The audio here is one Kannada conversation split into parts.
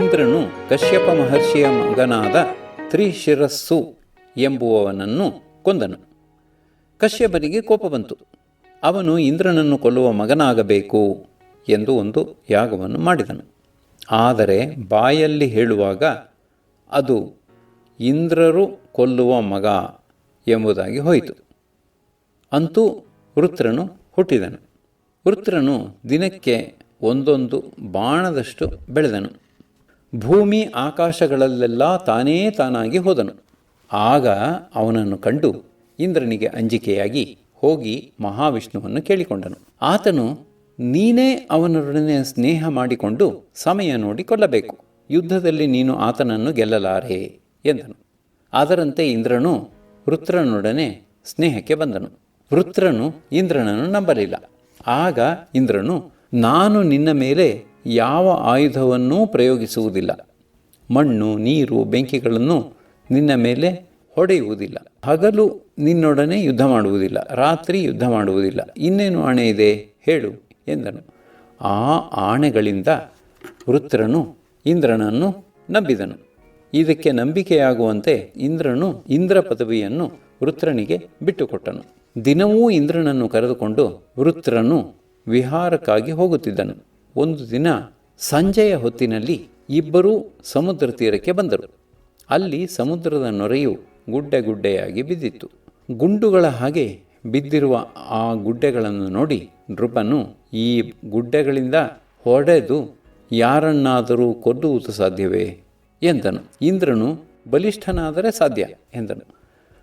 ಇಂದ್ರನು ಕಶ್ಯಪ ಮಹರ್ಷಿಯ ಮಗನಾದ ತ್ರಿಶಿರಸ್ಸು ಎಂಬುವವನನ್ನು ಕೊಂದನು. ಕಶ್ಯಪನಿಗೆ ಕೋಪ ಬಂತು. ಅವನು ಇಂದ್ರನನ್ನು ಕೊಲ್ಲುವ ಮಗನಾಗಬೇಕು ಎಂದು ಒಂದು ಯಾಗವನ್ನು ಮಾಡಿದನು. ಆದರೆ ಬಾಯಲ್ಲಿ ಹೇಳುವಾಗ ಅದು ಇಂದ್ರರು ಕೊಲ್ಲುವ ಮಗ ಎಂಬುದಾಗಿ ಹೋಯಿತು. ಅಂತೂ ವೃತ್ರನು ಹುಟ್ಟಿದನು. ವೃತ್ರನು ದಿನಕ್ಕೆ ಒಂದೊಂದು ಬಾಣದಷ್ಟು ಬೆಳೆದನು. ಭೂಮಿ ಆಕಾಶಗಳಲ್ಲೆಲ್ಲ ತಾನೇ ತಾನಾಗಿ ಹೋದನು. ಆಗ ಅವನನ್ನು ಕಂಡು ಇಂದ್ರನಿಗೆ ಅಂಜಿಕೆಯಾಗಿ ಹೋಗಿ ಮಹಾವಿಷ್ಣುವನ್ನು ಕೇಳಿಕೊಂಡನು. ಆತನು, ನೀನೇ ಅವನೊಡನೆ ಸ್ನೇಹ ಮಾಡಿಕೊಂಡು ಸಮಯ ನೋಡಿ ಕೊಲ್ಲಬೇಕು, ಯುದ್ಧದಲ್ಲಿ ನೀನು ಆತನನ್ನು ಗೆಲ್ಲಲಾರೆ ಎಂದನು. ಅದರಂತೆ ಇಂದ್ರನು ವೃತ್ರನೊಡನೆ ಸ್ನೇಹಕ್ಕೆ ಬಂದನು. ವೃತ್ರನು ಇಂದ್ರನನ್ನು ನಂಬಲಿಲ್ಲ. ಆಗ ಇಂದ್ರನು, ನಾನು ನಿನ್ನ ಮೇಲೆ ಯಾವ ಆಯುಧವನ್ನೂ ಪ್ರಯೋಗಿಸುವುದಿಲ್ಲ, ಮಣ್ಣು ನೀರು ಬೆಂಕಿಗಳನ್ನು ನಿನ್ನ ಮೇಲೆ ಹೊಡೆಯುವುದಿಲ್ಲ, ಹಗಲು ನಿನ್ನೊಡನೆ ಯುದ್ಧ ಮಾಡುವುದಿಲ್ಲ, ರಾತ್ರಿ ಯುದ್ಧ ಮಾಡುವುದಿಲ್ಲ, ಇನ್ನೇನು ಆಣೆ ಇದೆ ಹೇಳು ಎಂದನು. ಆ ಆಣೆಗಳಿಂದ ವೃತ್ರನು ಇಂದ್ರನನ್ನು ನಂಬಿದನು. ಇದಕ್ಕೆ ನಂಬಿಕೆಯಾಗುವಂತೆ ಇಂದ್ರನು ಇಂದ್ರ ಪದವಿಯನ್ನು ವೃತ್ರನಿಗೆ ಬಿಟ್ಟುಕೊಟ್ಟನು. ದಿನವೂ ಇಂದ್ರನನ್ನು ಕರೆದುಕೊಂಡು ವೃತ್ರನು ವಿಹಾರಕ್ಕಾಗಿ ಹೋಗುತ್ತಿದ್ದನು. ಒಂದು ದಿನ ಸಂಜೆಯ ಹೊತ್ತಿನಲ್ಲಿ ಇಬ್ಬರೂ ಸಮುದ್ರ ತೀರಕ್ಕೆ ಬಂದರು. ಅಲ್ಲಿ ಸಮುದ್ರದ ನೊರೆಯು ಗುಡ್ಡೆ ಗುಡ್ಡೆಯಾಗಿ ಬಿದ್ದಿತ್ತು. ಗುಂಡುಗಳ ಹಾಗೆ ಬಿದ್ದಿರುವ ಆ ಗುಡ್ಡೆಗಳನ್ನು ನೋಡಿ ನೃಪನು, ಈ ಗುಡ್ಡೆಗಳಿಂದ ಹೊಡೆದು ಯಾರನ್ನಾದರೂ ಕೊಲ್ಲುವುದು ಸಾಧ್ಯವೇ ಎಂದನು. ಇಂದ್ರನು, ಬಲಿಷ್ಠನಾದರೆ ಸಾಧ್ಯ ಎಂದನು.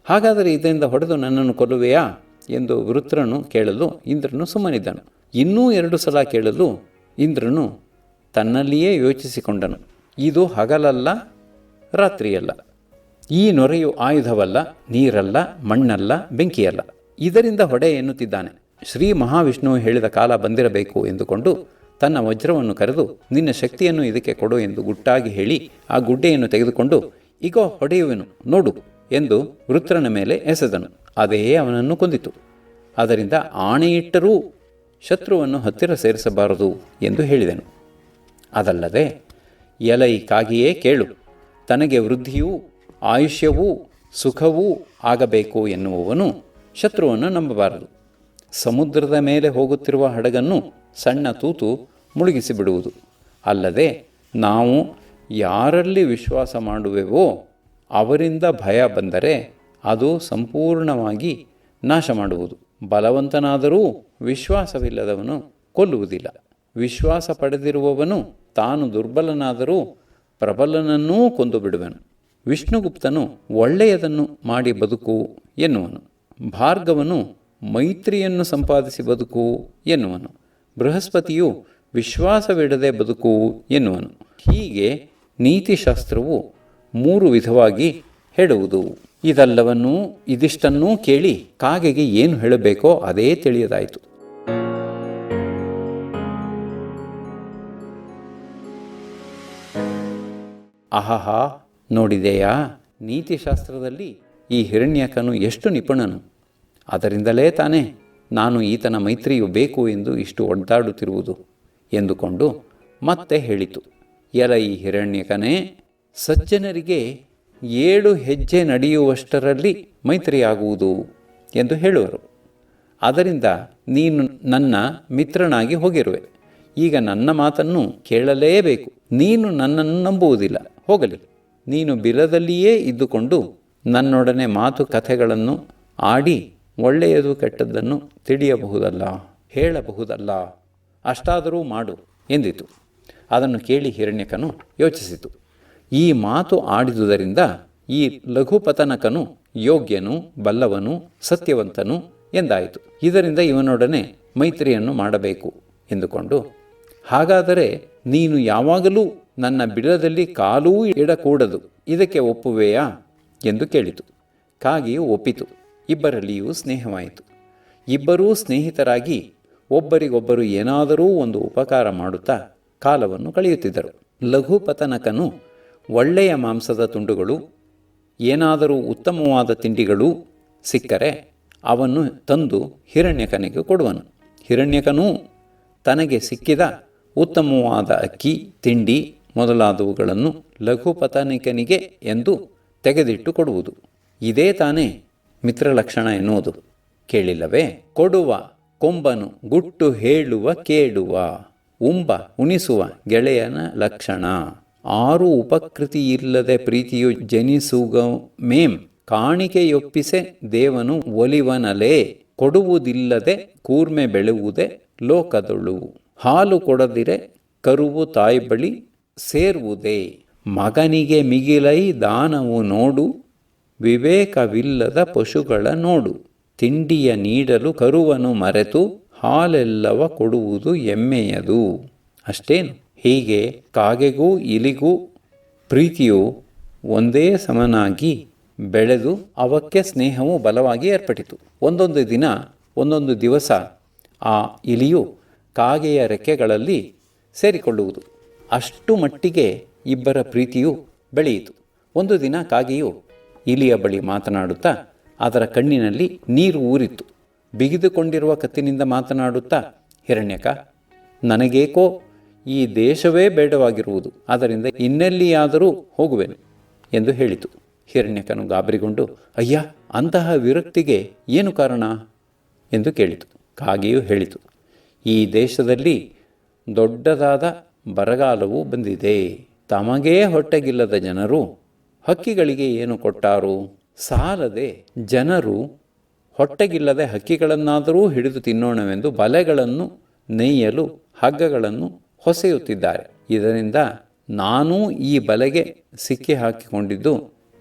ಹಾಗಾದರೆ ಇದರಿಂದ ಹೊಡೆದು ನನ್ನನ್ನು ಕೊಲ್ಲುವೆಯಾ ಎಂದು ವೃತ್ರನು ಕೇಳಲು ಇಂದ್ರನು ಸುಮ್ಮನಿದ್ದನು. ಇನ್ನೂ 2 ಸಲ ಕೇಳಲು ಇಂದ್ರನು ತನ್ನಲ್ಲಿಯೇ ಯೋಚಿಸಿಕೊಂಡನು, ಇದು ಹಗಲಲ್ಲ ರಾತ್ರಿಯಲ್ಲ, ಈ ನೊರೆಯು ಆಯುಧವಲ್ಲ, ನೀರಲ್ಲ, ಮಣ್ಣಲ್ಲ, ಬೆಂಕಿಯಲ್ಲ, ಇದರಿಂದ ಹೊಡೆ ಎನ್ನುತ್ತಿದ್ದಾನೆ. ಶ್ರೀ ಮಹಾವಿಷ್ಣುವು ಹೇಳಿದ ಕಾಲ ಬಂದಿರಬೇಕು ಎಂದುಕೊಂಡು ತನ್ನ ವಜ್ರವನ್ನು ಕರೆದು, ನಿನ್ನ ಶಕ್ತಿಯನ್ನು ಇದಕ್ಕೆ ಕೊಡು ಎಂದು ಗುಟ್ಟಾಗಿ ಹೇಳಿ ಆ ಗುಡ್ಡೆಯನ್ನು ತೆಗೆದುಕೊಂಡು, ಇಗೋ ಹೊಡೆಯುವೆನು ನೋಡು ಎಂದು ವೃತ್ರನ ಮೇಲೆ ಎಸೆದನು. ಅದೇ ಅವನನ್ನು ಕೊಂದಿತು. ಅದರಿಂದ ಆಣೆಯಿಟ್ಟರೂ ಶತ್ರುವನ್ನು ಹತ್ತಿರ ಸೇರಿಸಬಾರದು ಎಂದು ಹೇಳಿದನು. ಅದಲ್ಲದೆ, ಎಲೈ ಕಾಗಿಯೇ ಕೇಳು, ತನಗೆ ವೃದ್ಧಿಯೂ ಆಯುಷ್ಯವೂ ಸುಖವೂ ಆಗಬೇಕು ಎನ್ನುವವನು ಶತ್ರುವನ್ನು ನಂಬಬಾರದು. ಸಮುದ್ರದ ಮೇಲೆ ಹೋಗುತ್ತಿರುವ ಹಡಗನ್ನು ಸಣ್ಣ ತೂತು ಮುಳುಗಿಸಿಬಿಡುವುದು. ಅಲ್ಲದೆ ನಾವು ಯಾರಲ್ಲಿ ವಿಶ್ವಾಸ ಮಾಡುವೆವೋ ಅವರಿಂದ ಭಯ ಬಂದರೆ ಅದು ಸಂಪೂರ್ಣವಾಗಿ ನಾಶ ಮಾಡುವುದು. ಬಲವಂತನಾದರೂ ವಿಶ್ವಾಸವಿಲ್ಲದವನು ಕೊಲ್ಲುವುದಿಲ್ಲ. ವಿಶ್ವಾಸ ಪಡೆದಿರುವವನು ತಾನು ದುರ್ಬಲನಾದರೂ ಪ್ರಬಲನನ್ನೂ ಕೊಂದು ಬಿಡುವನು. ವಿಷ್ಣುಗುಪ್ತನು ಒಳ್ಳೆಯದನ್ನು ಮಾಡಿ ಬದುಕು ಎನ್ನುವನು. ಭಾರ್ಗವನು ಮೈತ್ರಿಯನ್ನು ಸಂಪಾದಿಸಿ ಬದುಕು ಎನ್ನುವನು. ಬೃಹಸ್ಪತಿಯು ವಿಶ್ವಾಸವಿಡದೆ ಬದುಕು ಎನ್ನುವನು. ಹೀಗೆ ನೀತಿಶಾಸ್ತ್ರವು 3 ವಿಧವಾಗಿ ಹೇಳುವುದು. ಇದಿಷ್ಟನ್ನೂ ಕೇಳಿ ಕಾಗೆಗೆ ಏನು ಹೇಳಬೇಕೋ ಅದೇ ತಿಳಿಯದಾಯಿತು. ಆಹಾಹಾ, ನೋಡಿದೆಯಾ, ನೀತಿಶಾಸ್ತ್ರದಲ್ಲಿ ಈ ಹಿರಣ್ಯಕನು ಎಷ್ಟು ನಿಪುಣನು. ಅದರಿಂದಲೇ ತಾನೇ ನಾನು ಈತನ ಮೈತ್ರಿಯು ಬೇಕು ಎಂದು ಇಷ್ಟು ಒದ್ದಾಡುತ್ತಿರುವುದು ಎಂದುಕೊಂಡು ಮತ್ತೆ ಹೇಳಿತು. ಎಲ ಈ ಹಿರಣ್ಯಕನೇ, ಸಜ್ಜನರಿಗೆ 7 ಹೆಜ್ಜೆ ನಡೆಯುವಷ್ಟರಲ್ಲಿ ಮೈತ್ರಿಯಾಗುವುದು ಎಂದು ಹೇಳುವರು. ಅದರಿಂದ ನೀನು ನನ್ನ ಮಿತ್ರನಾಗಿ ಹೋಗಿರುವೆ. ಈಗ ನನ್ನ ಮಾತನ್ನು ಕೇಳಲೇಬೇಕು. ನೀನು ನನ್ನನ್ನು ನಂಬುವುದಿಲ್ಲ, ಹೋಗಲಿ. ನೀನು ಬಿಲದಲ್ಲಿಯೇ ಇದ್ದುಕೊಂಡು ನನ್ನೊಡನೆ ಮಾತುಕತೆಗಳನ್ನು ಆಡಿ ಒಳ್ಳೆಯದು ಕೆಟ್ಟದ್ದನ್ನು ತಿಳಿಯಬಹುದಲ್ಲ, ಹೇಳಬಹುದಲ್ಲ, ಅಷ್ಟಾದರೂ ಮಾಡು ಎಂದಿತು. ಅದನ್ನು ಕೇಳಿ ಹಿರಣ್ಯಕನು ಯೋಚಿಸಿತು. ಈ ಮಾತು ಆಡಿದುದರಿಂದ ಈ ಲಘುಪತನಕನು ಯೋಗ್ಯನು, ಬಲ್ಲವನು, ಸತ್ಯವಂತನು ಎಂದಾಯಿತು. ಇದರಿಂದ ಇವನೊಡನೆ ಮೈತ್ರಿಯನ್ನು ಮಾಡಬೇಕು ಎಂದುಕೊಂಡು, ಹಾಗಾದರೆ ನೀನು ಯಾವಾಗಲೂ ನನ್ನ ಬಿಲದಲ್ಲಿ ಕಾಲೂ ಇಡಕೂಡದು, ಇದಕ್ಕೆ ಒಪ್ಪುವೆಯಾ ಎಂದು ಕೇಳಿತು. ಕಾಗೆಯು ಒಪ್ಪಿತು. ಇಬ್ಬರಲ್ಲಿಯೂ ಸ್ನೇಹವಾಯಿತು. ಇಬ್ಬರೂ ಸ್ನೇಹಿತರಾಗಿ ಒಬ್ಬರಿಗೊಬ್ಬರು ಏನಾದರೂ ಒಂದು ಉಪಕಾರ ಮಾಡುತ್ತಾ ಕಾಲವನ್ನು ಕಳೆಯುತ್ತಿದ್ದರು. ಲಘುಪತನಕನು ಒಳ್ಳೆಯ ಮಾಂಸದ ತುಂಡುಗಳು, ಏನಾದರೂ ಉತ್ತಮವಾದ ತಿಂಡಿಗಳು ಸಿಕ್ಕರೆ ಅವನ್ನು ತಂದು ಹಿರಣ್ಯಕನಿಗೆ ಕೊಡುವನು. ಹಿರಣ್ಯಕನೂ ತನಗೆ ಸಿಕ್ಕಿದ ಉತ್ತಮವಾದ ಅಕ್ಕಿ, ತಿಂಡಿ ಮೊದಲಾದವುಗಳನ್ನು ಲಘುಪತನಿಕನಿಗೆ ಎಂದು ತೆಗೆದಿಟ್ಟು ಕೊಡುವುದು. ಇದೇ ತಾನೇ ಮಿತ್ರಲಕ್ಷಣ ಎನ್ನುವುದು. ಕೇಳಿಲ್ಲವೇ? ಕೊಡುವ ಕೊಂಬನು ಗುಟ್ಟು ಹೇಳುವ ಕೇಳುವ, ಉಂಬ ಉಣಿಸುವ ಗೆಳೆಯನ ಲಕ್ಷಣ. ಆರು ಉಪಕೃತಿಯಿಲ್ಲದೆ ಪ್ರೀತಿಯು ಜನಿಸುಗಮೇಂ, ಕಾಣಿಕೆಯೊಪ್ಪಿಸೆ ದೇವನು ಒಲಿವನಲೇ. ಕೊಡುವುದಿಲ್ಲದೆ ಕೂರ್ಮೆ ಬೆಳೆಯುವುದೇ ಲೋಕದೊಳು, ಹಾಲು ಕೊಡದಿರೆ ಕರುವು ತಾಯಿ ಬಳಿ ಸೇರುವುದೇ. ಮಗನಿಗೆ ಮಿಗಿಲೈ ದಾನವು ನೋಡು, ವಿವೇಕವಿಲ್ಲದ ಪಶುಗಳ ನೋಡು. ತಿಂಡಿಯ ನೀಡಲು ಕರುವನ್ನು ಮರೆತು ಹಾಲೆಲ್ಲವ ಕೊಡುವುದು ಎಮ್ಮೆಯದು. ಅಷ್ಟೇನು? ಹೀಗೆ ಕಾಗೆಗೂ ಇಲಿಗೂ ಪ್ರೀತಿಯು ಒಂದೇ ಸಮನಾಗಿ ಬೆಳೆದು ಅವಕ್ಕೆ ಸ್ನೇಹವು ಬಲವಾಗಿ ಏರ್ಪಟ್ಟಿತು. ಒಂದೊಂದು ದಿವಸ ಆ ಇಲಿಯು ಕಾಗೆಯ ರೆಕ್ಕೆಗಳಲ್ಲಿ ಸೇರಿಕೊಳ್ಳುವುದು. ಅಷ್ಟು ಮಟ್ಟಿಗೆ ಇಬ್ಬರ ಪ್ರೀತಿಯು ಬೆಳೆಯಿತು. ಒಂದು ದಿನ ಕಾಗೆಯು ಇಲಿಯ ಬಳಿ ಮಾತನಾಡುತ್ತಾ ಅದರ ಕಣ್ಣಿನಲ್ಲಿ ನೀರು ಊರಿತ್ತು. ಬಿಗಿದುಕೊಂಡಿರುವ ಕತ್ತಿನಿಂದ ಮಾತನಾಡುತ್ತಾ, ಹಿರಣ್ಯಕ, ನನಗೇಕೋ ಈ ದೇಶವೇ ಬೇಡವಾಗಿರುವುದು, ಅದರಿಂದ ಇನ್ನೆಲ್ಲಿಯಾದರೂ ಹೋಗುವೆನು ಎಂದು ಹೇಳಿತು. ಹಿರಣ್ಯಕನು ಗಾಬರಿಗೊಂಡು, ಅಯ್ಯ, ಅಂತಹ ವಿರಕ್ತಿಗೆ ಏನು ಕಾರಣ ಎಂದು ಕೇಳಿತು. ಕಾಗೆಯು ಹೇಳಿತು, ಈ ದೇಶದಲ್ಲಿ ದೊಡ್ಡದಾದ ಬರಗಾಲವು ಬಂದಿದೆ. ತಮಗೇ ಹೊಟ್ಟೆಗಿಲ್ಲದ ಜನರು ಹಕ್ಕಿಗಳಿಗೆ ಏನು ಕೊಟ್ಟಾರು? ಸಾಲದೆ ಜನರು ಹೊಟ್ಟೆಗಿಲ್ಲದೆ ಹಕ್ಕಿಗಳನ್ನಾದರೂ ಹಿಡಿದು ತಿನ್ನೋಣವೆಂದು ಬಲೆಗಳನ್ನು ನೇಯಲು ಹಗ್ಗಗಳನ್ನು ಹೊಸೆಯುತ್ತಿದ್ದಾರೆ. ಇದರಿಂದ ನಾನೂ ಈ ಬಲೆಗೆ ಸಿಕ್ಕಿ ಹಾಕಿಕೊಂಡಿದ್ದು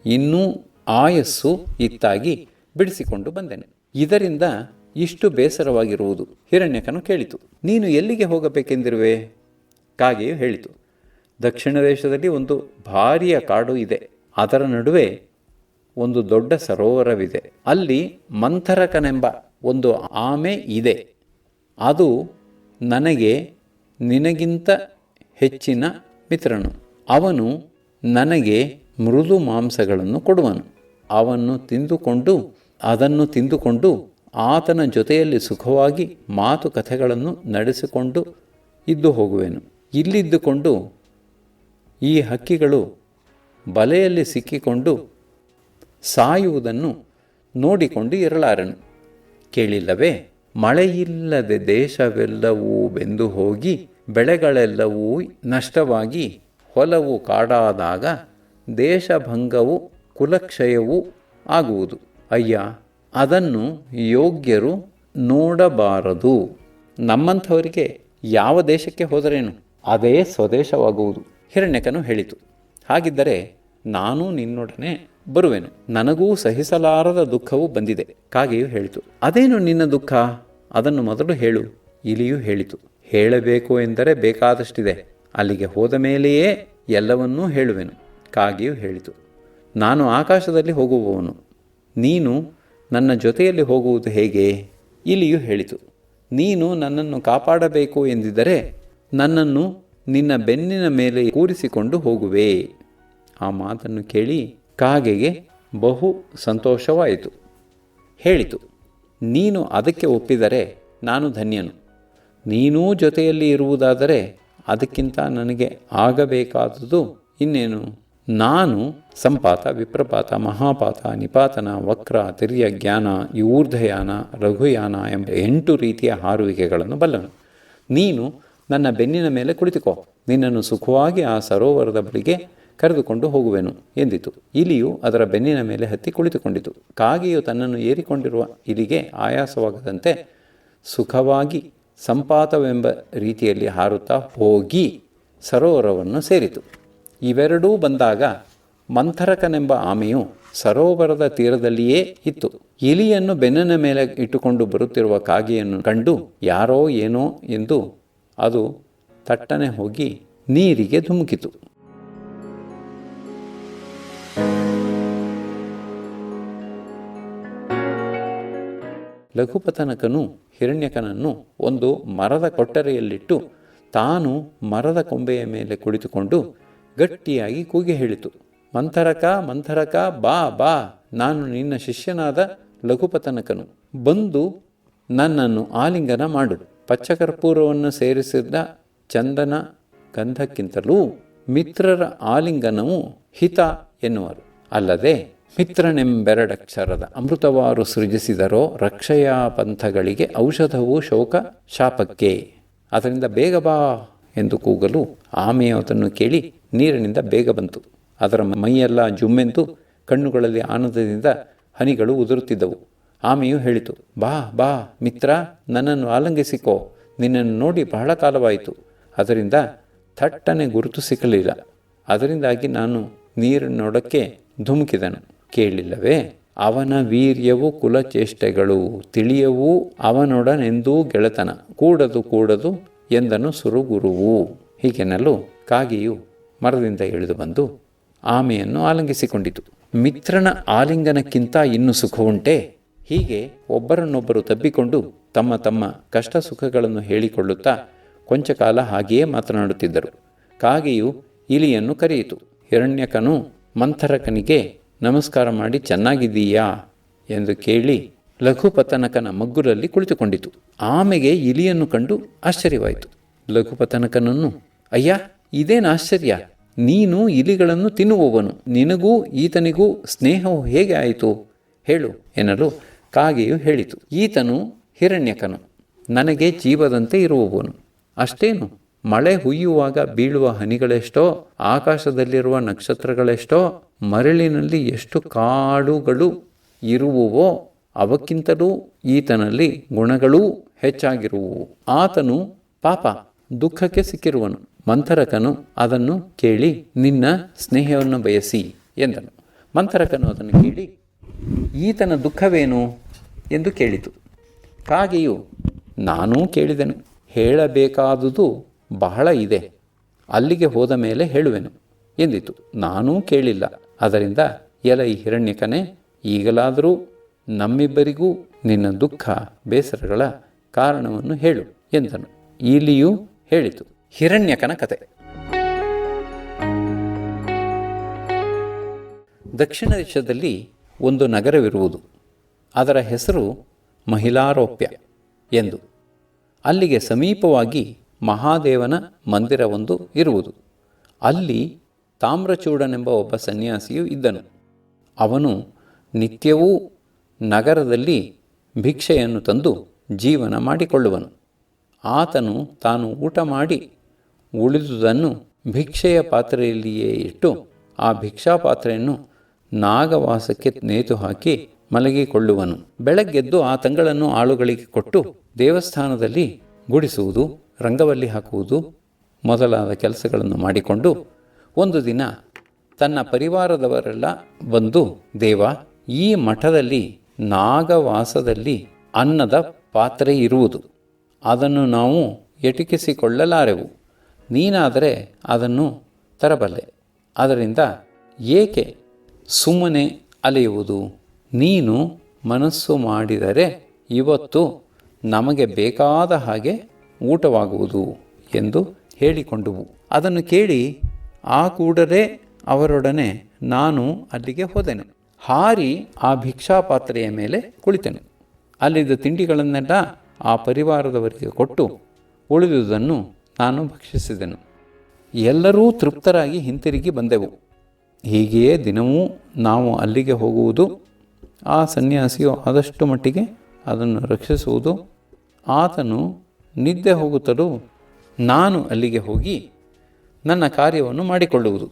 ಇನ್ನೂ ಆಯಸ್ಸು ಇತ್ತಾಗಿ ಬಿಡಿಸಿಕೊಂಡು ಬಂದೆನು. ಇದರಿಂದ ಇಷ್ಟು ಬೇಸರವಾಗಿರುವುದು. ಹಿರಣ್ಯಕನು ಕೇಳಿತು, ನೀನು ಎಲ್ಲಿಗೆ ಹೋಗಬೇಕೆಂದಿರುವೆ? ಕಾಗೆಯು ಹೇಳಿತು, ದಕ್ಷಿಣ ದೇಶದಲ್ಲಿ ಒಂದು ಭಾರಿಯ ಕಾಡು ಇದೆ. ಅದರ ನಡುವೆ ಒಂದು ದೊಡ್ಡ ಸರೋವರವಿದೆ. ಅಲ್ಲಿ ಮಂಥರಕನೆಂಬ ಒಂದು ಆಮೆ ಇದೆ. ಅದು ನನಗೆ ನಿನಗಿಂತ ಹೆಚ್ಚಿನ ಮಿತ್ರನು. ಅವನು ನನಗೆ ಮೃದು ಮಾಂಸಗಳನ್ನು ಕೊಡುವನು. ಅದನ್ನು ತಿಂದುಕೊಂಡು ಆತನ ಜೊತೆಯಲ್ಲಿ ಸುಖವಾಗಿ ಮಾತುಕಥೆಗಳನ್ನು ನಡೆಸಿಕೊಂಡು ಇದ್ದು ಹೋಗುವೆನು. ಇಲ್ಲಿದ್ದುಕೊಂಡು ಈ ಹಕ್ಕಿಗಳು ಬಲೆಯಲ್ಲಿ ಸಿಕ್ಕಿಕೊಂಡು ಸಾಯುವುದನ್ನು ನೋಡಿಕೊಂಡು ಇರಲಾರನು. ಕೇಳಿಲ್ಲವೇ? ಮಳೆಯಿಲ್ಲದೆ ದೇಶವೆಲ್ಲವೂ ಬೆಂದು ಹೋಗಿ ಬೆಳೆಗಳೆಲ್ಲವೂ ನಷ್ಟವಾಗಿ ಹೊಲವು ಕಾಡಾದಾಗ ದೇಶಭಂಗವು ಕುಲಕ್ಷಯವೂ ಆಗುವುದು. ಅಯ್ಯ, ಅದನ್ನು ಯೋಗ್ಯರು ನೋಡಬಾರದು. ನಮ್ಮಂಥವರಿಗೆ ಯಾವ ದೇಶಕ್ಕೆ ಹೋದರೇನು, ಅದೇ ಸ್ವದೇಶವಾಗುವುದು. ಹಿರಣ್ಯಕನು ಹೇಳಿತು, ಹಾಗಿದ್ದರೆ ನಾನು ನಿನ್ನೊಡನೆ ಬರುವೆನು. ನನಗೂ ಸಹಿಸಲಾರದ ದುಃಖವು ಬಂದಿದೆ. ಕಾಗೆಯು ಹೇಳಿತು, ಅದೇನು ನಿನ್ನ ದುಃಖ? ಅದನ್ನು ಮೊದಲು ಹೇಳು. ಇಲಿಯು ಹೇಳಿತು, ಹೇಳಬೇಕು ಎಂದರೆ ಬೇಕಾದಷ್ಟಿದೆ. ಅಲ್ಲಿಗೆ ಹೋದ ಮೇಲೆಯೇ ಎಲ್ಲವನ್ನೂ ಹೇಳುವೆನು. ಕಾಗೆಯು ಹೇಳಿತು, ನಾನು ಆಕಾಶದಲ್ಲಿ ಹೋಗುವವನು. ನೀನು ನನ್ನ ಜೊತೆಯಲ್ಲಿ ಹೋಗುವುದು ಹೇಗೆ? ಇಲಿಯು ಹೇಳಿತು, ನೀನು ನನ್ನನ್ನು ಕಾಪಾಡಬೇಕು ಎಂದಿದ್ದರೆ ನನ್ನನ್ನು ನಿನ್ನ ಬೆನ್ನಿನ ಮೇಲೆ ಕೂರಿಸಿಕೊಂಡು ಹೋಗುವೆ. ಆ ಮಾತನ್ನು ಕೇಳಿ ಕಾಗೆಗೆ ಬಹು ಸಂತೋಷವಾಯಿತು. ಹೇಳಿತು, ನೀನು ಅದಕ್ಕೆ ಒಪ್ಪಿದರೆ ನಾನು ಧನ್ಯನು. ನೀನೂ ಜೊತೆಯಲ್ಲಿ ಇರುವುದಾದರೆ ಅದಕ್ಕಿಂತ ನನಗೆ ಆಗಬೇಕಾದುದು ಇನ್ನೇನು? ನಾನು ಸಂಪಾತ, ವಿಪ್ರಪಾತ, ಮಹಾಪಾತ, ನಿಪಾತನ, ವಕ್ರ, ತಿರ್ಯ, ಜ್ಞಾನ, ಯೂರ್ಧಯಾನ, ರಘುಯಾನ ಎಂಬ 8 ರೀತಿಯ ಹಾರುವಿಕೆಗಳನ್ನು ಬಲ್ಲನು. ನೀನು ನನ್ನ ಬೆನ್ನಿನ ಮೇಲೆ ಕುಳಿತುಕೋ. ನಿನ್ನನ್ನು ಸುಖವಾಗಿ ಆ ಸರೋವರದ ಬಳಿಗೆ ಕರೆದುಕೊಂಡು ಹೋಗುವೆನು ಎಂದಿತು. ಇಲಿಯು ಅದರ ಬೆನ್ನಿನ ಮೇಲೆ ಹತ್ತಿ ಕುಳಿತುಕೊಂಡಿತು. ಕಾಗೆಯು ತನ್ನನ್ನು ಏರಿಕೊಂಡಿರುವ ಇಲಿಗೆ ಆಯಾಸವಾಗದಂತೆ ಸುಖವಾಗಿ ಸಂಪಾತವೆಂಬ ರೀತಿಯಲ್ಲಿ ಹಾರುತ್ತಾ ಹೋಗಿ ಸರೋವರವನ್ನು ಸೇರಿತು. ಇವೆರಡೂ ಬಂದಾಗ ಮಂಥರಕನೆಂಬ ಆಮೆಯು ಸರೋವರದ ತೀರದಲ್ಲಿಯೇ ಇತ್ತು. ಇಲಿಯನ್ನು ಬೆನ್ನಿನ ಮೇಲೆ ಇಟ್ಟುಕೊಂಡು ಬರುತ್ತಿರುವ ಕಾಗೆಯನ್ನು ಕಂಡು ಯಾರೋ ಏನೋ ಎಂದು ಅದು ತಟ್ಟನೆ ಹೋಗಿ ನೀರಿಗೆ ಧುಮುಕಿತು. ಲಘುಪತನಕನು ಹಿರಣ್ಯಕನನ್ನು ಒಂದು ಮರದ ಕೊಟ್ಟರೆಯಲ್ಲಿಟ್ಟು ತಾನು ಮರದ ಕೊಂಬೆಯ ಮೇಲೆ ಕುಳಿತುಕೊಂಡು ಗಟ್ಟಿಯಾಗಿ ಕೂಗಿ ಹೇಳಿತು, ಮಂಥರಕ, ಮಂಥರಕ, ಬಾ ಬಾ, ನಾನು ನಿನ್ನ ಶಿಷ್ಯನಾದ ಲಘುಪತನಕನು. ಬಂದು ನನ್ನನ್ನು ಆಲಿಂಗನ ಮಾಡು. ಪಚ್ಚಕರ್ಪೂರವನ್ನು ಸೇರಿಸಿದ ಚಂದನ ಗಂಧಕ್ಕಿಂತಲೂ ಮಿತ್ರರ ಆಲಿಂಗನವು ಹಿತ ಎನ್ನುವರು. ಅಲ್ಲದೆ ಮಿತ್ರನೆಂಬೆರಡಕ್ಷರದ ಅಮೃತವಾರು ಸೃಜಿಸಿದರೋ ರಕ್ಷೆಯ ಪಂಥಗಳಿಗೆ ಔಷಧವು ಶೋಕ ಶಾಪಕ್ಕೆ. ಅದರಿಂದ ಬೇಗ ಬಾ ಎಂದು ಕೂಗಲು ಆಮೆಯು ಅದನ್ನು ಕೇಳಿ ನೀರಿನಿಂದ ಬೇಗ ಬಂತು. ಅದರ ಮೈಯೆಲ್ಲ ಜುಮ್ಮೆಂದು ಕಣ್ಣುಗಳಲ್ಲಿ ಆನಂದದಿಂದ ಹನಿಗಳು ಉದುರುತ್ತಿದ್ದವು. ಆಮೆಯು ಹೇಳಿತು, ಬಾ ಬಾ ಮಿತ್ರ, ನನ್ನನ್ನು ಆಲಂಗಿಸಿಕೋ. ನಿನ್ನನ್ನು ನೋಡಿ ಬಹಳ ಕಾಲವಾಯಿತು. ಅದರಿಂದ ಥಟ್ಟನೆ ಗುರುತು ಸಿಕ್ಕಲಿಲ್ಲ. ಅದರಿಂದಾಗಿ ನಾನು ನೀರಿನೊಡಕ್ಕೆ ಧುಮುಕಿದನು. ಕೇಳಿಲ್ಲವೇ? ಅವನ ವೀರ್ಯವು ಕುಲಚೇಷ್ಟೆಗಳು ತಿಳಿಯವು ಅವನೊಡನೆಂದೂ ಗೆಳೆತನ ಕೂಡದು ಎಂದನು ಸುರುಗುರುವು. ಹೀಗೆನ್ನಲು ಕಾಗೆಯು ಮರದಿಂದ ಇಳಿದು ಬಂದು ಆಮೆಯನ್ನು ಆಲಿಂಗಿಸಿಕೊಂಡಿತು. ಮಿತ್ರನ ಆಲಿಂಗನಕ್ಕಿಂತ ಇನ್ನು ಸುಖವುಂಟೆ? ಹೀಗೆ ಒಬ್ಬರನ್ನೊಬ್ಬರು ತಬ್ಬಿಕೊಂಡು ತಮ್ಮ ತಮ್ಮ ಕಷ್ಟ ಸುಖಗಳನ್ನು ಹೇಳಿಕೊಳ್ಳುತ್ತಾ ಕೊಂಚ ಕಾಲ ಹಾಗೆಯೇ ಮಾತನಾಡುತ್ತಿದ್ದರು. ಕಾಗೆಯು ಇಲಿಯನ್ನು ಕರೆಯಿತು. ಹಿರಣ್ಯಕನು ಮಂಥರಕನಿಗೆ ನಮಸ್ಕಾರ ಮಾಡಿ ಚೆನ್ನಾಗಿದ್ದೀಯಾ ಎಂದು ಕೇಳಿ ಲಘುಪತನಕನ ಮಗ್ಗುಲಲ್ಲಿ ಕುಳಿತುಕೊಂಡಿತು. ಆಮೆಗೆ ಇಲಿಯನ್ನು ಕಂಡು ಆಶ್ಚರ್ಯವಾಯಿತು. ಲಘುಪತನಕನನ್ನು, ಅಯ್ಯ, ಇದೇನು ಆಶ್ಚರ್ಯ? ನೀನು ಇಲಿಗಳನ್ನು ತಿನ್ನುವವನು. ನಿನಗೂ ಈತನಿಗೂ ಸ್ನೇಹವು ಹೇಗೆ ಆಯಿತು ಹೇಳು ಎನ್ನಲು ಕಾಗೆಯು ಹೇಳಿತು, ಈತನು ಹಿರಣ್ಯಕನು, ನನಗೆ ಜೀವದಂತೆ ಇರುವವನು. ಅಷ್ಟೇನು, ಮಳೆ ಹುಯ್ಯುವಾಗ ಬೀಳುವ ಹನಿಗಳೆಷ್ಟೋ, ಆಕಾಶದಲ್ಲಿರುವ ನಕ್ಷತ್ರಗಳೆಷ್ಟೋ, ಮರಳಿನಲ್ಲಿ ಎಷ್ಟು ಕಾಡುಗಳು ಇರುವುವೋ ಅವಕ್ಕಿಂತಲೂ ಈತನಲ್ಲಿ ಗುಣಗಳೂ ಹೆಚ್ಚಾಗಿರುವುವು. ಆತನು ಪಾಪ ದುಃಖಕ್ಕೆ ಸಿಕ್ಕಿರುವನು. ಮಂಥರಕನು ಅದನ್ನು ಕೇಳಿ ನಿನ್ನ ಸ್ನೇಹವನ್ನು ಬಯಸಿ ಎಂದನು. ಮಂಥರಕನು ಅದನ್ನು ಕೇಳಿ ಈತನ ದುಃಖವೇನು ಎಂದು ಕೇಳಿತು. ಕಾಗೆಯು, ನಾನೂ ಕೇಳಿದೆನು, ಹೇಳಬೇಕಾದುದು ಬಹಳ ಇದೆ, ಅಲ್ಲಿಗೆ ಹೋದ ಮೇಲೆ ಹೇಳುವೆನು ಎಂದಿತು. ನಾನೂ ಕೇಳಿಲ್ಲ. ಅದರಿಂದ ಎಲ ಈ ಹಿರಣ್ಯಕನೇ, ಈಗಲಾದರೂ ನಮ್ಮಿಬ್ಬರಿಗೂ ನಿನ್ನ ದುಃಖ ಬೇಸರಗಳ ಕಾರಣವನ್ನು ಹೇಳು ಎಂದನು. ಇಲಿಯು ಹೇಳಿತು. ಹಿರಣ್ಯಕನ ಕತೆ. ದಕ್ಷಿಣ ದೇಶದಲ್ಲಿ ಒಂದು ನಗರವಿರುವುದು. ಅದರ ಹೆಸರು ಮಹಿಲಾರೋಪ್ಯ ಎಂದು. ಅಲ್ಲಿಗೆ ಸಮೀಪವಾಗಿ ಮಹಾದೇವನ ಮಂದಿರವೊಂದು ಇರುವುದು. ಅಲ್ಲಿ ತಾಮ್ರಚೂಡನೆಂಬ ಒಬ್ಬ ಸನ್ಯಾಸಿಯು ಇದ್ದನು. ಅವನು ನಿತ್ಯವೂ ನಗರದಲ್ಲಿ ಭಿಕ್ಷೆಯನ್ನು ತಂದು ಜೀವನ ಮಾಡಿಕೊಳ್ಳುವನು. ಆತನು ತಾನು ಊಟ ಮಾಡಿ ಉಳಿದುದನ್ನು ಭಿಕ್ಷೆಯ ಪಾತ್ರೆಯಲ್ಲಿಯೇ ಇಟ್ಟು ಆ ಭಿಕ್ಷಾ ಪಾತ್ರೆಯನ್ನು ನಾಗವಾಸಕ್ಕೆ ನೇತು ಹಾಕಿ ಮಲಗಿಕೊಳ್ಳುವನು. ಬೆಳಗ್ಗೆದ್ದು ಆ ತಂಗಳನ್ನು ಆಳುಗಳಿಗೆ ಕೊಟ್ಟು ದೇವಸ್ಥಾನದಲ್ಲಿ ಗುಡಿಸುವುದು, ರಂಗವಲ್ಲಿ ಹಾಕುವುದು ಮೊದಲಾದ ಕೆಲಸಗಳನ್ನು ಮಾಡಿಕೊಂಡು ಒಂದು ದಿನ ತನ್ನ ಪರಿವಾರದವರೆಲ್ಲ ಬಂದು, ದೇವ, ಈ ಮಠದಲ್ಲಿ ನಾಗವಾಸದಲ್ಲಿ ಅನ್ನದ ಪಾತ್ರೆ ಇರುವುದು, ಅದನ್ನು ನಾವು ಎಟುಕಿಸಿಕೊಳ್ಳಲಾರೆವು. ನೀನಾದರೆ ಅದನ್ನು ತರಬಲ್ಲೆ. ಅದರಿಂದ ಏಕೆ ಸುಮ್ಮನೆ ಅಲೆಯುವುದು? ನೀನು ಮನಸ್ಸು ಮಾಡಿದರೆ ಇವತ್ತು ನಮಗೆ ಬೇಕಾದ ಹಾಗೆ ಊಟವಾಗುವುದು ಎಂದು ಹೇಳಿಕೊಂಡುವು. ಅದನ್ನು ಕೇಳಿ ಆ ಕೂಡಲೇ ಅವರೊಡನೆ ನಾನು ಅಲ್ಲಿಗೆ ಹೋದೆನು. ಹಾರಿ ಆ ಭಿಕ್ಷಾಪಾತ್ರೆಯ ಮೇಲೆ ಕುಳಿತೆನು. ಅಲ್ಲಿದ್ದ ತಿಂಡಿಗಳನ್ನೆಲ್ಲ ಆ ಪರಿವಾರದವರಿಗೆ ಕೊಟ್ಟು ಉಳಿದುದನ್ನು ನಾನು ಭಕ್ಷಿಸಿದೆನು. ಎಲ್ಲರೂ ತೃಪ್ತರಾಗಿ ಹಿಂತಿರುಗಿ ಬಂದೆವು. ಹೀಗೆಯೇ ದಿನವೂ ನಾವು ಅಲ್ಲಿಗೆ ಹೋಗುವುದು, ಆ ಸನ್ಯಾಸಿಯು ಆದಷ್ಟು ಮಟ್ಟಿಗೆ ಅದನ್ನು ರಕ್ಷಿಸುವುದು, ಆತನು ನಿದ್ದೆ ಹೋಗುತ್ತಲೂ ನಾನು ಅಲ್ಲಿಗೆ ಹೋಗಿ ನನ್ನ ಕಾರ್ಯವನ್ನು ಮಾಡಿಕೊಳ್ಳುವುದು.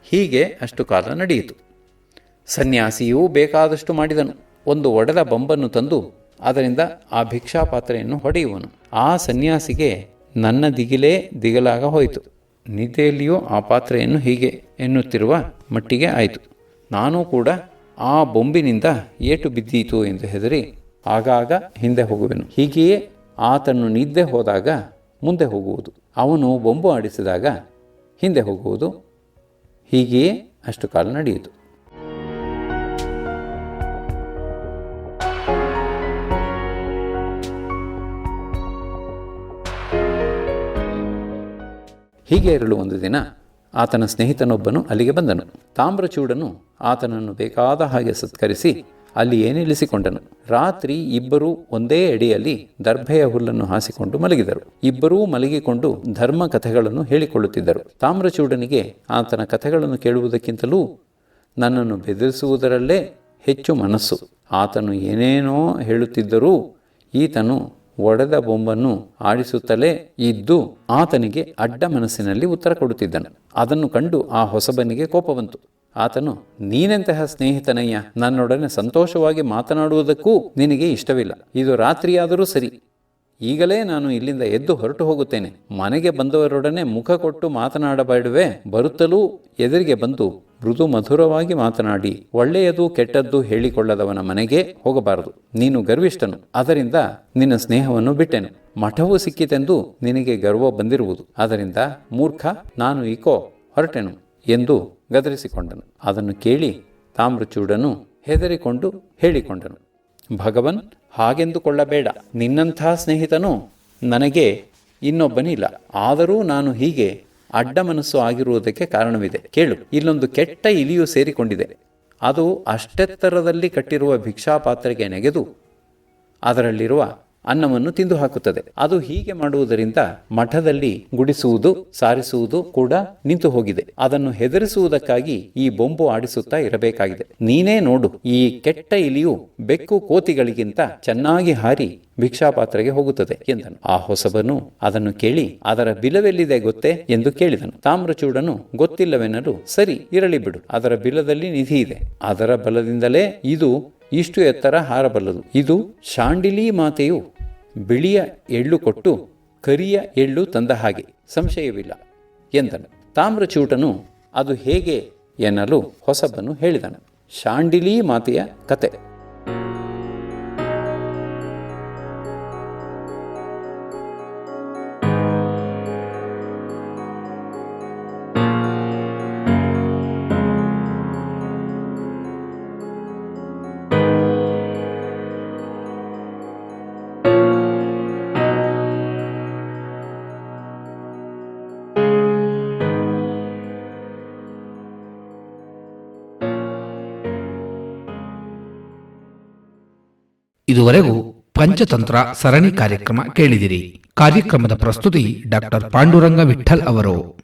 ಹೀಗೆ ಅಷ್ಟು ಕಾಲ ನಡೆಯಿತು. ಸನ್ಯಾಸಿಯೂ ಬೇಕಾದಷ್ಟು ಮಾಡಿದನು. ಒಂದು ಒಡೆದ ಬಂಬನ್ನು ತಂದು ಅದರಿಂದ ಆ ಭಿಕ್ಷಾಪಾತ್ರೆಯನ್ನು ಹೊಡೆಯುವನು. ಆ ಸನ್ಯಾಸಿಗೆ ನನ್ನ ದಿಗಿಲಾಗ ಹೋಯಿತು. ನಿದ್ದೆಯಲ್ಲಿಯೂ ಆ ಪಾತ್ರೆಯನ್ನು ಹೀಗೆ ಎನ್ನುತ್ತಿರುವ ಮಟ್ಟಿಗೆ ಆಯಿತು. ನಾನೂ ಕೂಡ ಆ ಬೊಂಬಿನಿಂದ ಏಟು ಬಿದ್ದೀತು ಎಂದು ಹೆದರಿ ಆಗಾಗ ಹಿಂದೆ ಹೋಗುವೆನು. ಹೀಗೆಯೇ ಆತನು ನಿದ್ದೆ ಹೋದಾಗ ಮುಂದೆ ಹೋಗುವುದು, ಅವನು ಬೊಂಬು ಆಡಿಸಿದಾಗ ಹಿಂದೆ ಹೋಗುವುದು. ಹೀಗೆಯೇ ಅಷ್ಟು ಕಾಲ ನಡೆಯಿತು. ಹೀಗೆ ಇರಲು ಒಂದು ದಿನ ಆತನ ಸ್ನೇಹಿತನೊಬ್ಬನು ಅಲ್ಲಿಗೆ ಬಂದನು. ತಾಮ್ರಚೂಡನು ಆತನನ್ನು ಬೇಕಾದ ಹಾಗೆ ಸತ್ಕರಿಸಿ ಅಲ್ಲಿಯೇ ನಿಲ್ಲಿಸಿಕೊಂಡನು. ರಾತ್ರಿ ಇಬ್ಬರೂ ಒಂದೇ ಎಡೆಯಲ್ಲಿ ದರ್ಭೆಯ ಹುಲ್ಲನ್ನು ಹಾಸಿಕೊಂಡು ಮಲಗಿದರು. ಇಬ್ಬರೂ ಮಲಗಿಕೊಂಡು ಧರ್ಮ ಕಥೆಗಳನ್ನು ಹೇಳಿಕೊಳ್ಳುತ್ತಿದ್ದರು. ತಾಮ್ರಚೂಡನಿಗೆ ಆತನ ಕಥೆಗಳನ್ನು ಕೇಳುವುದಕ್ಕಿಂತಲೂ ನನ್ನನ್ನು ಬೆದರಿಸುವುದರಲ್ಲೇ ಹೆಚ್ಚು ಮನಸ್ಸು. ಆತನು ಏನೇನೋ ಹೇಳುತ್ತಿದ್ದರೂ ಈತನು ಒಡೆದ ಬೊಂಬನ್ನು ಆಡಿಸುತ್ತಲೇ ಇದ್ದು ಆತನಿಗೆ ಅಡ್ಡ ಮನಸ್ಸಿನಲ್ಲಿ ಉತ್ತರ ಕೊಡುತ್ತಿದ್ದನು. ಅದನ್ನು ಕಂಡು ಆ ಹೊಸಬನಿಗೆ ಕೋಪ ಬಂತು. ಆತನು, ನೀನೆಂತಹ ಸ್ನೇಹಿತನಯ್ಯ, ನನ್ನೊಡನೆ ಸಂತೋಷವಾಗಿ ಮಾತನಾಡುವುದಕ್ಕೂ ನಿನಗೆ ಇಷ್ಟವಿಲ್ಲ. ಇದು ರಾತ್ರಿಯಾದರೂ ಸರಿ, ಈಗಲೇ ನಾನು ಇಲ್ಲಿಂದ ಎದ್ದು ಹೊರಟು ಹೋಗುತ್ತೇನೆ. ಮನೆಗೆ ಬಂದವರೊಡನೆ ಮುಖ ಕೊಟ್ಟು ಮಾತನಾಡಬೇಡುವೆ. ಬರುತ್ತಲೂ ಎದುರಿಗೆ ಬಂದು ಮೃದು ಮಧುರವಾಗಿ ಮಾತನಾಡಿ ಒಳ್ಳೆಯದು ಕೆಟ್ಟದ್ದು ಹೇಳಿಕೊಳ್ಳದವನ ಮನೆಗೆ ಹೋಗಬಾರದು. ನೀನು ಗರ್ವಿಷ್ಠನು, ಅದರಿಂದ ನಿನ್ನ ಸ್ನೇಹವನ್ನು ಬಿಟ್ಟೆನು. ಮಠವೂ ಸಿಕ್ಕಿತೆಂದು ನಿನಗೆ ಗರ್ವ ಬಂದಿರುವುದು, ಅದರಿಂದ ಮೂರ್ಖ, ನಾನು ಈಕೋ ಹೊರಟೆನು ಎಂದು ಗದರಿಸಿಕೊಂಡನು. ಅದನ್ನು ಕೇಳಿ ತಾಮ್ರಚೂಡನು ಹೆದರಿಕೊಂಡು ಹೇಳಿಕೊಂಡನು, ಭಗವನ್, ಹಾಗೆಂದುಕೊಳ್ಳಬೇಡ. ನಿನ್ನಂಥ ಸ್ನೇಹಿತನು ನನಗೆ ಇನ್ನೊಬ್ಬನಿಲ್ಲ. ಆದರೂ ನಾನು ಹೀಗೆ ಅಡ್ಡ ಮನಸ್ಸು ಆಗಿರುವುದಕ್ಕೆ ಕಾರಣವಿದೆ. ಕೇಳು, ಇಲ್ಲೊಂದು ಕೆಟ್ಟ ಇಲಿಯು ಸೇರಿಕೊಂಡಿದೆ. ಅದು ಅಷ್ಟೆತ್ತರದಲ್ಲಿ ಕಟ್ಟಿರುವ ಭಿಕ್ಷಾಪಾತ್ರೆಗೆ ನೆಗೆದು ಅದರಲ್ಲಿರುವ ಅನ್ನವನ್ನು ತಿಂದು ಹಾಕುತ್ತದೆ. ಅದು ಹೀಗೆ ಮಾಡುವುದರಿಂದ ಮಠದಲ್ಲಿ ಗುಡಿಸುವುದು ಸಾರಿಸುವುದು ಕೂಡ ನಿಂತು ಹೋಗಿದೆ. ಅದನ್ನು ಹೆದರಿಸುವುದಕ್ಕಾಗಿ ಈ ಬೊಂಬು ಆಡಿಸುತ್ತಾ ಇರಬೇಕಾಗಿದೆ. ನೀನೇ ನೋಡು, ಈ ಕೆಟ್ಟ ಇಲಿಯು ಬೆಕ್ಕು ಕೋತಿಗಳಿಗಿಂತ ಚೆನ್ನಾಗಿ ಹಾರಿ ಭಿಕ್ಷಾಪಾತ್ರೆಗೆ ಹೋಗುತ್ತದೆ ಎಂದನು. ಆ ಹೊಸಬನು ಅದನ್ನು ಕೇಳಿ ಅದರ ಬಿಲವೆಲ್ಲಿದೆ ಗೊತ್ತೇ ಎಂದು ಕೇಳಿದನು. ತಾಮ್ರಚೂಡನು ಗೊತ್ತಿಲ್ಲವೆನ್ನಲು, ಸರಿ ಇರಲಿ ಬಿಡು, ಅದರ ಬಿಲದಲ್ಲಿ ನಿಧಿ ಇದೆ. ಅದರ ಬಲದಿಂದಲೇ ಇದು ಇಷ್ಟು ಎತ್ತರ ಹಾರಬಲ್ಲದು. ಇದು ಶಾಂಡಿಲಿ ಮಾತೆಯು ಬಿಳಿಯ ಎಳ್ಳು ಕೊಟ್ಟು ಕರಿಯ ಎಳ್ಳು ತಂದ ಹಾಗೆ, ಸಂಶಯವಿಲ್ಲ ಎಂದನು. ತಾಮ್ರಚೂಟನು ಅದು ಹೇಗೆ ಎನ್ನಲು ಹೊಸಬನು ಹೇಳಿದನು. ಶಾಂಡಿಲಿ ಮಾತೆಯ ಕತೆ. ಇದುವರೆಗೂ ಪಂಚತಂತ್ರ ಸರಣಿ ಕಾರ್ಯಕ್ರಮ ಕೇಳಿದಿರಿ. ಕಾರ್ಯಕ್ರಮದ ಪ್ರಸ್ತುತಿ ಡಾಕ್ಟರ್ ಪಾಂಡುರಂಗ ವಿಠ್ಠಲ್ ಅವರು.